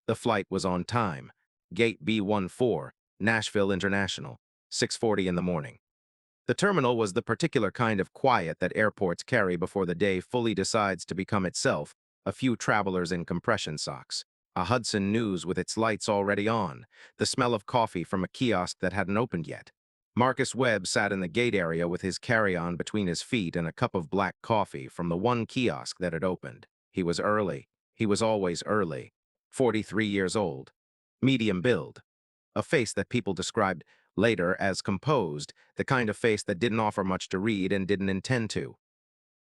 The flight was on time. Gate B14, Nashville International, 6:40 in the morning. The terminal was the particular kind of quiet that airports carry before the day fully decides to become itself, a few travelers in compression socks, a Hudson News with its lights already on, the smell of coffee from a kiosk that hadn't opened yet. Marcus Webb sat in the gate area with his carry-on between his feet and a cup of black coffee from the one kiosk that had opened. He was early. He was always early. 43 years old. Medium build. A face that people described later as composed, the kind of face that didn't offer much to read and didn't intend to.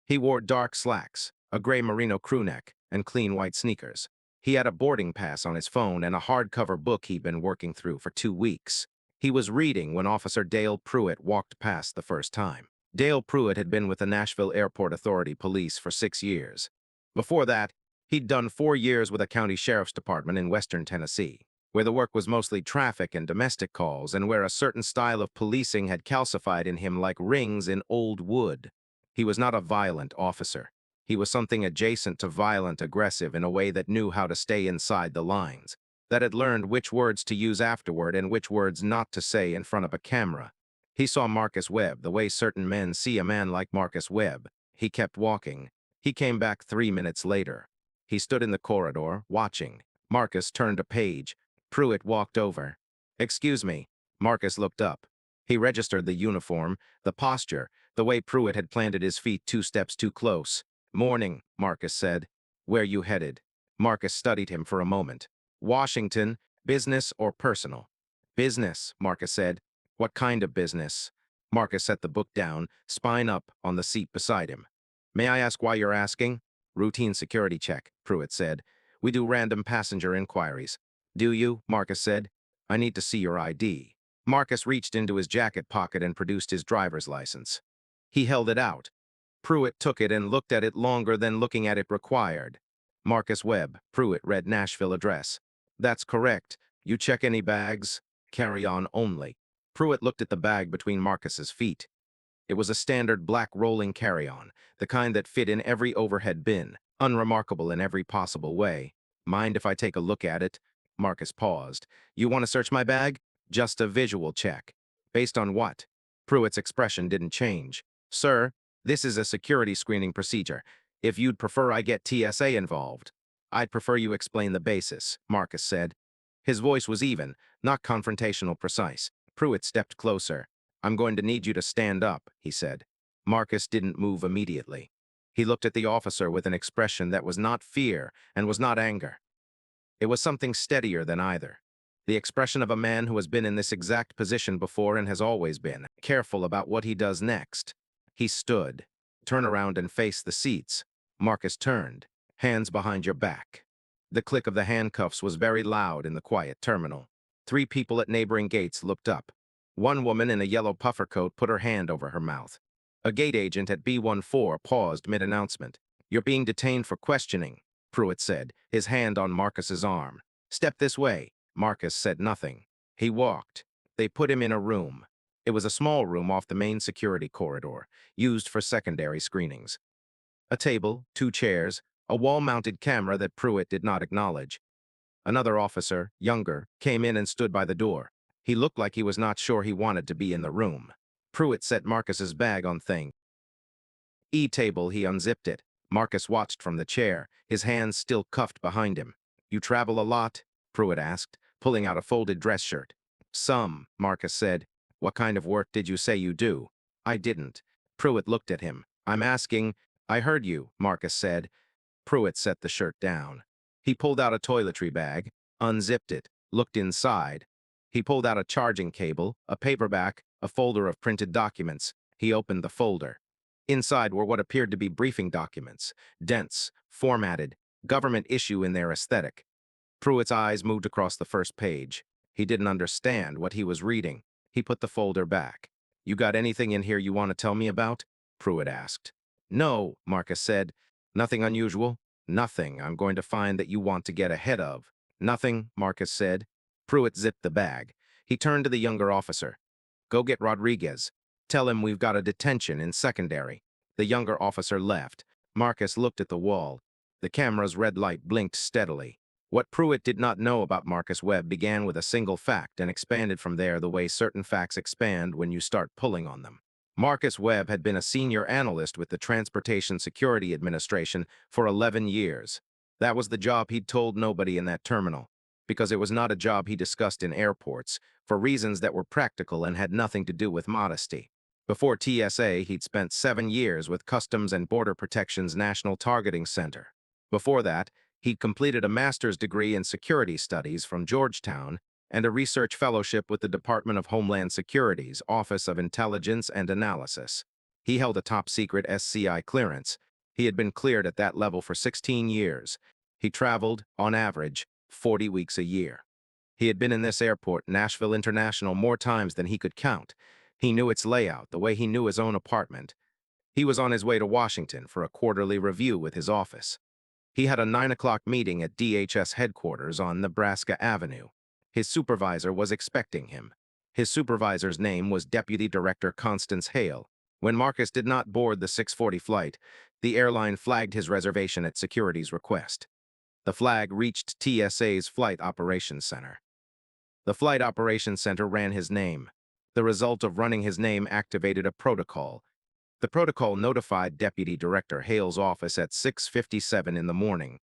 He wore dark slacks, a gray merino crewneck, and clean white sneakers. He had a boarding pass on his phone and a hardcover book he'd been working through for 2 weeks. He was reading when Officer Dale Pruitt walked past the first time. Dale Pruitt had been with the Nashville Airport Authority Police for 6 years. Before that, he'd done 4 years with a county sheriff's department in western Tennessee, where the work was mostly traffic and domestic calls and where a certain style of policing had calcified in him like rings in old wood. He was not a violent officer. He was something adjacent to violent aggressive in a way that knew how to stay inside the lines, that had learned which words to use afterward and which words not to say in front of a camera. He saw Marcus Webb the way certain men see a man like Marcus Webb. He kept walking. He came back 3 minutes later. He stood in the corridor, watching. Marcus turned a page. Pruitt walked over. "Excuse me." Marcus looked up. He registered the uniform, the posture, the way Pruitt had planted his feet 2 steps too close. "Morning," Marcus said. "Where you headed?" Marcus studied him for a moment. "Washington, business or personal?" "Business," Marcus said. "What kind of business?" Marcus set the book down, spine up, on the seat beside him. "May I ask why you're asking?" "Routine security check," Pruitt said. "We do random passenger inquiries." "Do you?" Marcus said. "I need to see your ID." Marcus reached into his jacket pocket and produced his driver's license. He held it out. Pruitt took it and looked at it longer than looking at it required. "Marcus Webb," Pruitt read Nashville address. "That's correct. You check any bags?" "Carry on only." Pruitt looked at the bag between Marcus's feet. It was a standard black rolling carry-on, the kind that fit in every overhead bin, unremarkable in every possible way. "Mind if I take a look at it?" Marcus paused. "You want to search my bag?" "Just a visual check." "Based on what?" Pruitt's expression didn't change. "Sir, this is a security screening procedure. If you'd prefer I get TSA involved." "I'd prefer you explain the basis," Marcus said. His voice was even, not confrontational precise. Pruitt stepped closer. "I'm going to need you to stand up," he said. Marcus didn't move immediately. He looked at the officer with an expression that was not fear and was not anger. It was something steadier than either. The expression of a man who has been in this exact position before and has always been, careful about what he does next. He stood. "Turn around and face the seats." Marcus turned. "Hands behind your back." The click of the handcuffs was very loud in the quiet terminal. 3 people at neighboring gates looked up. One woman in a yellow puffer coat put her hand over her mouth. A gate agent at B14 paused mid-announcement. "You're being detained for questioning," Pruitt said, his hand on Marcus's arm. "Step this way." Marcus said nothing. He walked. They put him in a room. It was a small room off the main security corridor, used for secondary screenings. A table, 2 chairs, a wall-mounted camera that Pruitt did not acknowledge. Another officer, younger, came in and stood by the door. He looked like he was not sure he wanted to be in the room. Pruitt set Marcus's bag on thing. E-table, he unzipped it. Marcus watched from the chair, his hands still cuffed behind him. "You travel a lot?" Pruitt asked, pulling out a folded dress shirt. "Some," Marcus said. "What kind of work did you say you do?" "I didn't." Pruitt looked at him. "I'm asking—" "I heard you," Marcus said. Pruitt set the shirt down. He pulled out a toiletry bag, unzipped it, looked inside. He pulled out a charging cable, a paperback, a folder of printed documents. He opened the folder. Inside were what appeared to be briefing documents, dense, formatted, government issue in their aesthetic. Pruitt's eyes moved across the first page. He didn't understand what he was reading. He put the folder back. "You got anything in here you want to tell me about?" Pruitt asked. "No," Marcus said. "Nothing unusual?" "Nothing I'm going to find that you want to get ahead of." "Nothing," Marcus said. Pruitt zipped the bag. He turned to the younger officer. "Go get Rodriguez. Tell him we've got a detention in secondary." The younger officer left. Marcus looked at the wall. The camera's red light blinked steadily. What Pruitt did not know about Marcus Webb began with a single fact and expanded from there the way certain facts expand when you start pulling on them. Marcus Webb had been a senior analyst with the Transportation Security Administration for 11 years. That was the job he'd told nobody in that terminal, because it was not a job he discussed in airports, for reasons that were practical and had nothing to do with modesty. Before TSA, he'd spent 7 years with Customs and Border Protection's National Targeting Center. Before that, he'd completed a master's degree in security studies from Georgetown and a research fellowship with the Department of Homeland Security's Office of Intelligence and Analysis. He held a top-secret SCI clearance. He had been cleared at that level for 16 years. He traveled, on average, 40 weeks a year. He had been in this airport, Nashville International, more times than he could count. He knew its layout, the way he knew his own apartment. He was on his way to Washington for a quarterly review with his office. He had a 9 o'clock meeting at DHS headquarters on Nebraska Avenue. His supervisor was expecting him. His supervisor's name was Deputy Director Constance Hale. When Marcus did not board the 6:40 flight, the airline flagged his reservation at security's request. The flag reached TSA's Flight Operations Center. The Flight Operations Center ran his name. The result of running his name activated a protocol. The protocol notified Deputy Director Hale's office at 6:57 in the morning.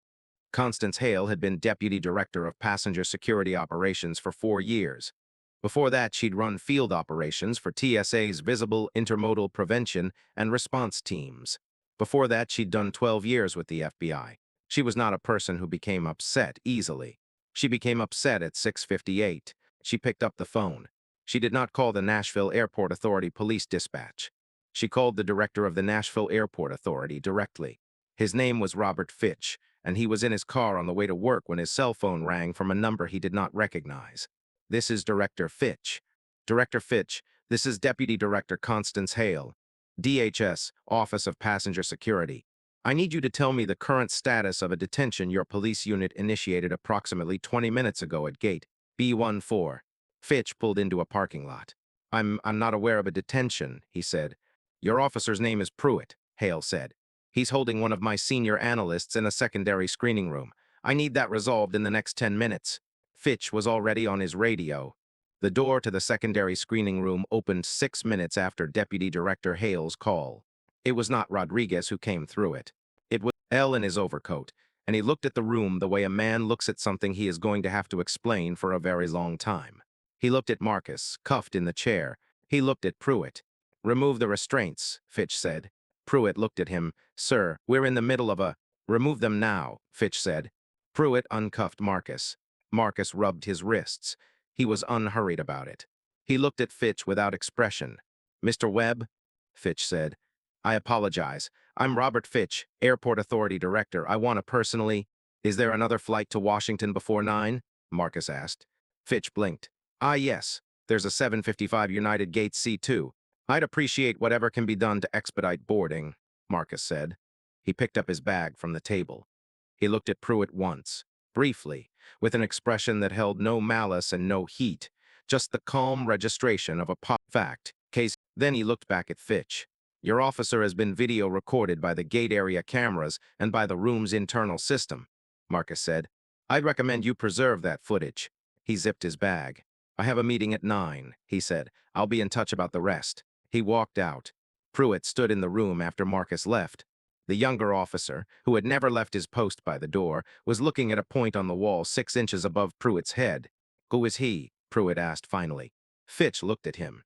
Constance Hale had been Deputy Director of Passenger Security Operations for 4 years. Before that, she'd run field operations for TSA's Visible Intermodal Prevention and Response teams. Before that, she'd done 12 years with the FBI. She was not a person who became upset easily. She became upset at 6:58. She picked up the phone. She did not call the Nashville Airport Authority Police Dispatch. She called the director of the Nashville Airport Authority directly. His name was Robert Fitch, and he was in his car on the way to work when his cell phone rang from a number he did not recognize. "This is Director Fitch." "Director Fitch, this is Deputy Director Constance Hale, DHS, Office of Passenger Security. I need you to tell me the current status of a detention your police unit initiated approximately 20 minutes ago at gate B14. Fitch pulled into a parking lot. I'm not aware of a detention," he said. "Your officer's name is Pruitt," Hale said. "He's holding one of my senior analysts in a secondary screening room. I need that resolved in the next 10 minutes. Fitch was already on his radio. The door to the secondary screening room opened 6 minutes after Deputy Director Hale's call. It was not Rodriguez who came through it. It was L in his overcoat, and he looked at the room the way a man looks at something he is going to have to explain for a very long time. He looked at Marcus, cuffed in the chair. He looked at Pruitt. "Remove the restraints," Fitch said. Pruitt looked at him. "Sir, we're in the middle of a—" "Remove them now," Fitch said. Pruitt uncuffed Marcus. Marcus rubbed his wrists. He was unhurried about it. He looked at Fitch without expression. "Mr. Webb," Fitch said. "I apologize. I'm Robert Fitch, Airport Authority Director. I want to personally—" "Is there another flight to Washington before 9? Marcus asked. Fitch blinked. "Ah, yes. There's a 7:55 United Gate C2. I'd appreciate whatever can be done to expedite boarding," Marcus said. He picked up his bag from the table. He looked at Pruitt once, briefly, with an expression that held no malice and no heat, just the calm registration of a fact case. Then he looked back at Fitch. "Your officer has been video recorded by the gate area cameras and by the room's internal system," Marcus said. "I'd recommend you preserve that footage." He zipped his bag. "I have a meeting at 9, he said. "I'll be in touch about the rest." He walked out. Pruitt stood in the room after Marcus left. The younger officer, who had never left his post by the door, was looking at a point on the wall 6 inches above Pruitt's head. "Who is he?" Pruitt asked finally. Fitch looked at him.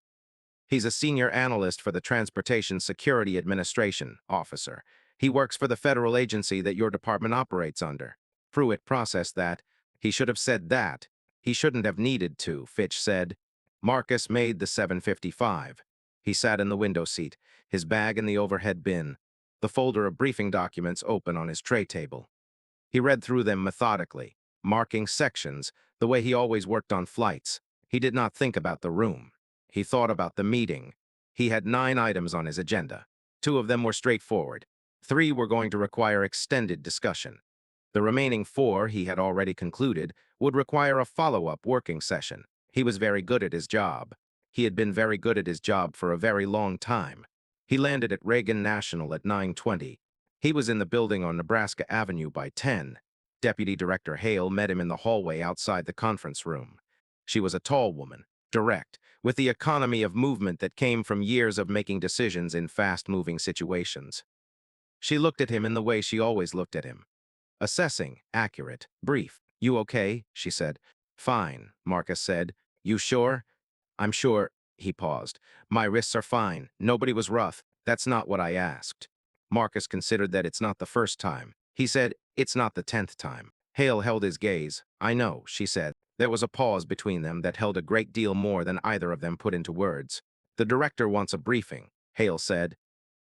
"He's a senior analyst for the Transportation Security Administration, officer. He works for the federal agency that your department operates under." Pruitt processed that. He should have said that. He shouldn't have needed to, Fitch said. Marcus made the 7:55. He sat in the window seat, his bag in the overhead bin, the folder of briefing documents open on his tray table. He read through them methodically, marking sections, the way he always worked on flights. He did not think about the room. He thought about the meeting. He had 9 items on his agenda. 2 of them were straightforward. 3 were going to require extended discussion. The remaining 4, he had already concluded, would require a follow-up working session. He was very good at his job. He had been very good at his job for a very long time. He landed at Reagan National at 9:20. He was in the building on Nebraska Avenue by 10. Deputy Director Hale met him in the hallway outside the conference room. She was a tall woman, direct, with the economy of movement that came from years of making decisions in fast-moving situations. She looked at him in the way she always looked at him. Assessing, accurate, brief. "You okay?" she said. "Fine," Marcus said. "You sure?" "I'm sure." He paused. "My wrists are fine. Nobody was rough. That's not what I asked." Marcus considered that it's not the first time. He said, "It's not the 10th time." Hale held his gaze. "I know," she said. There was a pause between them that held a great deal more than either of them put into words. "The director wants a briefing," Hale said.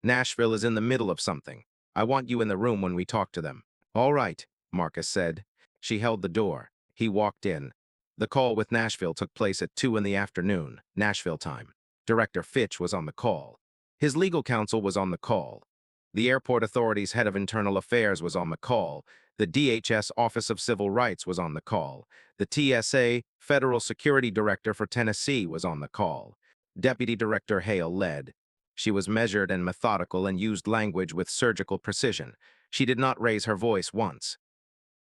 "Nashville is in the middle of something. I want you in the room when we talk to them." "All right," Marcus said. She held the door. He walked in. The call with Nashville took place at 2 in the afternoon, Nashville time. Director Fitch was on the call. His legal counsel was on the call. The airport authority's head of internal affairs was on the call. The DHS Office of Civil Rights was on the call. The TSA Federal Security Director for Tennessee was on the call. Deputy Director Hale led. She was measured and methodical and used language with surgical precision. She did not raise her voice once.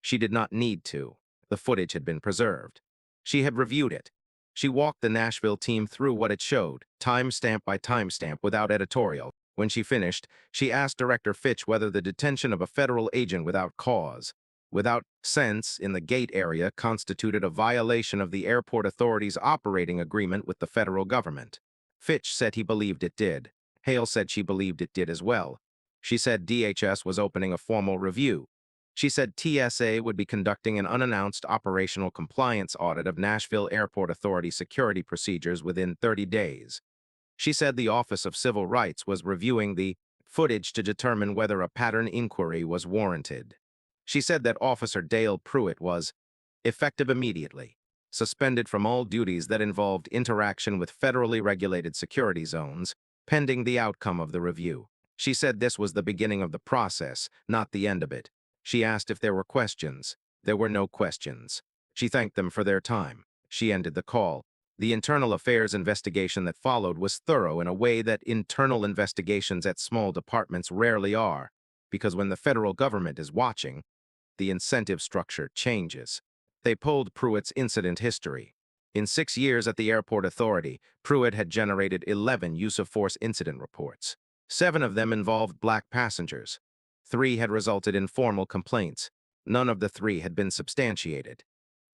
She did not need to. The footage had been preserved. She had reviewed it. She walked the Nashville team through what it showed, timestamp by timestamp, without editorial. When she finished, she asked Director Fitch whether the detention of a federal agent without cause, without sense in the gate area, constituted a violation of the airport authority's operating agreement with the federal government. Fitch said he believed it did. Hale said she believed it did as well. She said DHS was opening a formal review. She said TSA would be conducting an unannounced operational compliance audit of Nashville Airport Authority security procedures within 30 days. She said the Office of Civil Rights was reviewing the footage to determine whether a pattern inquiry was warranted. She said that Officer Dale Pruitt was effective immediately, suspended from all duties that involved interaction with federally regulated security zones, pending the outcome of the review. She said this was the beginning of the process, not the end of it. She asked if there were questions. There were no questions. She thanked them for their time. She ended the call. The internal affairs investigation that followed was thorough in a way that internal investigations at small departments rarely are, because when the federal government is watching, the incentive structure changes. They pulled Pruitt's incident history. In 6 years at the airport authority, Pruitt had generated 11 use-of-force incident reports. 7 of them involved black passengers. 3 had resulted in formal complaints. None of the 3 had been substantiated.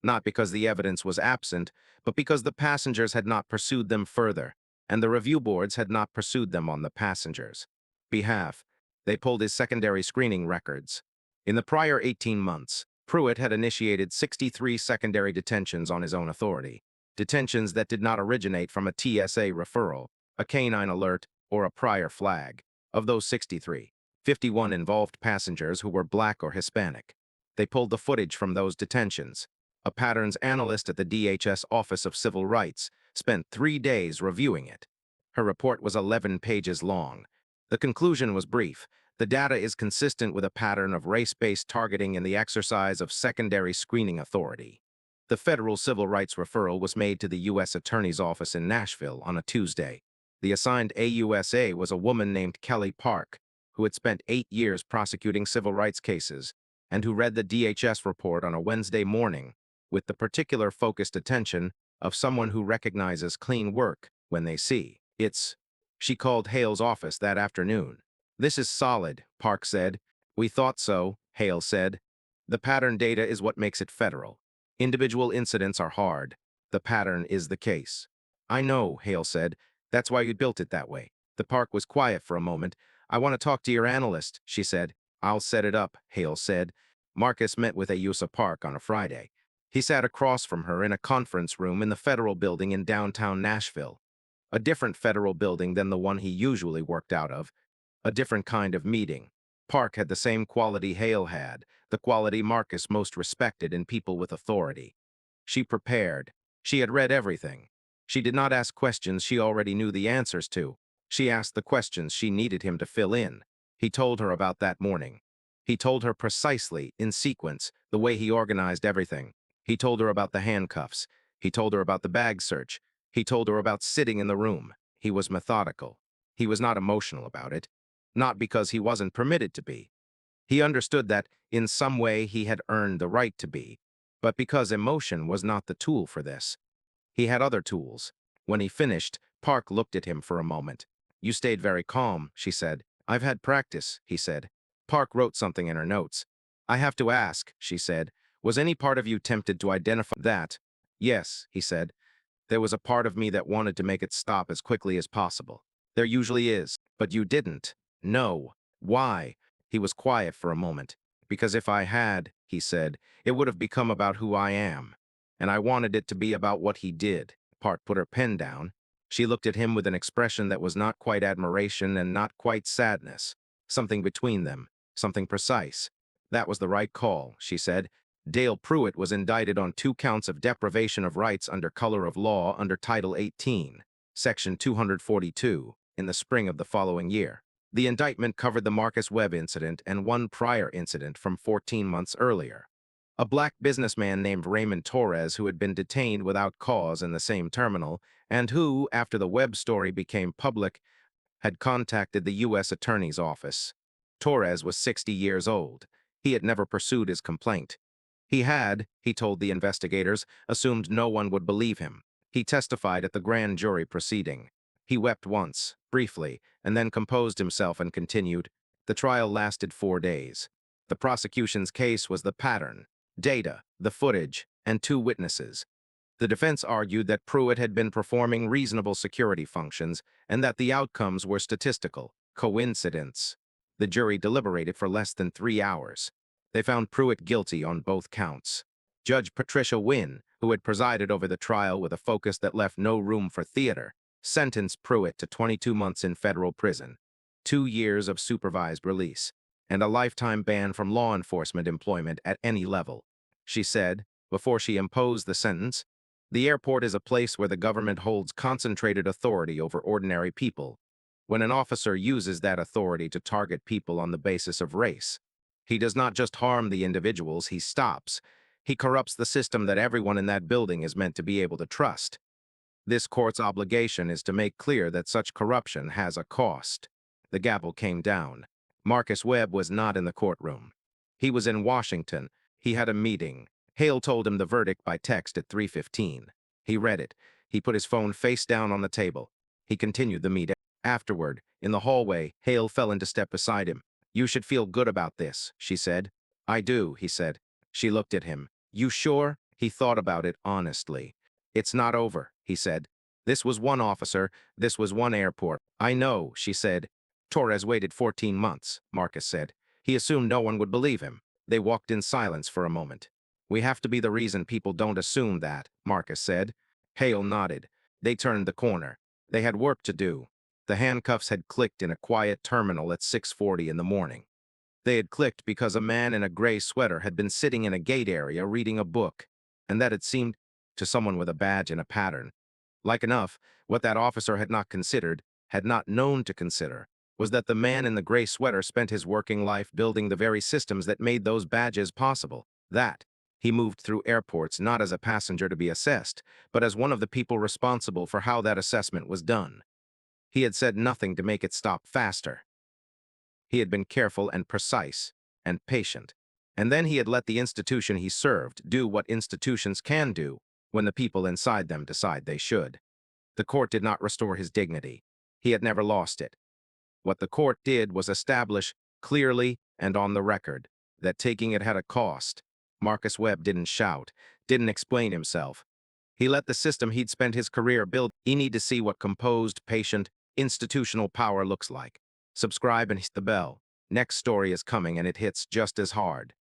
Not because the evidence was absent, but because the passengers had not pursued them further, and the review boards had not pursued them on the passengers' behalf. They pulled his secondary screening records. In the prior 18 months, Pruitt had initiated 63 secondary detentions on his own authority, detentions that did not originate from a TSA referral, a canine alert, or a prior flag. Of those 63, 51 involved passengers who were black or Hispanic. They pulled the footage from those detentions. A patterns analyst at the DHS Office of Civil Rights spent 3 days reviewing it. Her report was 11 pages long. The conclusion was brief. The data is consistent with a pattern of race-based targeting in the exercise of secondary screening authority. The federal civil rights referral was made to the U.S. Attorney's Office in Nashville on a Tuesday. The assigned AUSA was a woman named Kelly Park, who had spent 8 years prosecuting civil rights cases, and who read the DHS report on a Wednesday morning with the particular focused attention of someone who recognizes clean work when they see it's. She called Hale's office that afternoon. "This is solid," Park said. "We thought so," Hale said. "The pattern data is what makes it federal. Individual incidents are hard. The pattern is the case." "I know," Hale said. "That's why you built it that way." The Park was quiet for a moment. "I want to talk to your analyst," she said. "I'll set it up," Hale said. Marcus met with Ayusa Park on a Friday. He sat across from her in a conference room in the federal building in downtown Nashville. A different federal building than the one he usually worked out of. A different kind of meeting. Park had the same quality Hale had, the quality Marcus most respected in people with authority. She prepared. She had read everything. She did not ask questions she already knew the answers to. She asked the questions she needed him to fill in. He told her about that morning. He told her precisely, in sequence, the way he organized everything. He told her about the handcuffs. He told her about the bag search. He told her about sitting in the room. He was methodical. He was not emotional about it. Not because he wasn't permitted to be. He understood that, in some way, he had earned the right to be, but because emotion was not the tool for this. He had other tools. When he finished, Park looked at him for a moment. "You stayed very calm," she said. "I've had practice," he said. Park wrote something in her notes. "I have to ask," she said, "was any part of you tempted to identify that?" "Yes," he said. "There was a part of me that wanted to make it stop as quickly as possible. There usually is. But you didn't." "No." "Why?" He was quiet for a moment. "Because if I had," he said, "it would have become about who I am. And I wanted it to be about what he did." Park put her pen down. She looked at him with an expression that was not quite admiration and not quite sadness. Something between them. Something precise. "That was the right call," she said. "Dale Pruitt was indicted on 2 counts of deprivation of rights under color of law under Title 18, Section 242, in the spring of the following year. The indictment covered the Marcus Webb incident and one prior incident from 14 months earlier. A black businessman named Raymond Torres, who had been detained without cause in the same terminal, and who, after the Webb story became public, had contacted the U.S. Attorney's Office. Torres was 60 years old. He had never pursued his complaint. He had, he told the investigators, assumed no one would believe him. He testified at the grand jury proceeding. He wept once, briefly, and then composed himself and continued. The trial lasted 4 days. The prosecution's case was the pattern, data, the footage, and 2 witnesses. The defense argued that Pruitt had been performing reasonable security functions and that the outcomes were statistical, coincidence. The jury deliberated for less than 3 hours. They found Pruitt guilty on both counts. Judge Patricia Wynn, who had presided over the trial with a focus that left no room for theater, sentenced Pruitt to 22 months in federal prison, 2 years of supervised release, and a lifetime ban from law enforcement employment at any level. She said, before she imposed the sentence, "The airport is a place where the government holds concentrated authority over ordinary people. When an officer uses that authority to target people on the basis of race, he does not just harm the individuals he stops. He corrupts the system that everyone in that building is meant to be able to trust. This court's obligation is to make clear that such corruption has a cost." The gavel came down. Marcus Webb was not in the courtroom. He was in Washington. He had a meeting. Hale told him the verdict by text at 3:15. He read it. He put his phone face down on the table. He continued the meeting. Afterward, in the hallway, Hale fell into step beside him. "You should feel good about this," she said. "I do," he said. She looked at him. "You sure?" He thought about it honestly. "It's not over," he said. "This was one officer. This was one airport." "I know," she said. "Torres waited 14 months, Marcus said. He assumed no one would believe him." They walked in silence for a moment. "We have to be the reason people don't assume that," Marcus said. Hale nodded. They turned the corner. They had work to do. The handcuffs had clicked in a quiet terminal at 6:40 in the morning. They had clicked because a man in a gray sweater had been sitting in a gate area reading a book, and that it seemed to someone with a badge and a pattern. Like enough, what that officer had not considered, had not known to consider, was that the man in the gray sweater spent his working life building the very systems that made those badges possible. That he moved through airports not as a passenger to be assessed, but as one of the people responsible for how that assessment was done. He had said nothing to make it stop faster. He had been careful and precise and patient. And then he had let the institution he served do what institutions can do when the people inside them decide they should. The court did not restore his dignity. He had never lost it. What the court did was establish, clearly and on the record, that taking it had a cost. Marcus Webb didn't shout, didn't explain himself. He let the system he'd spent his career build. He need to see what composed, patient, institutional power looks like. Subscribe and hit the bell. Next story is coming and it hits just as hard.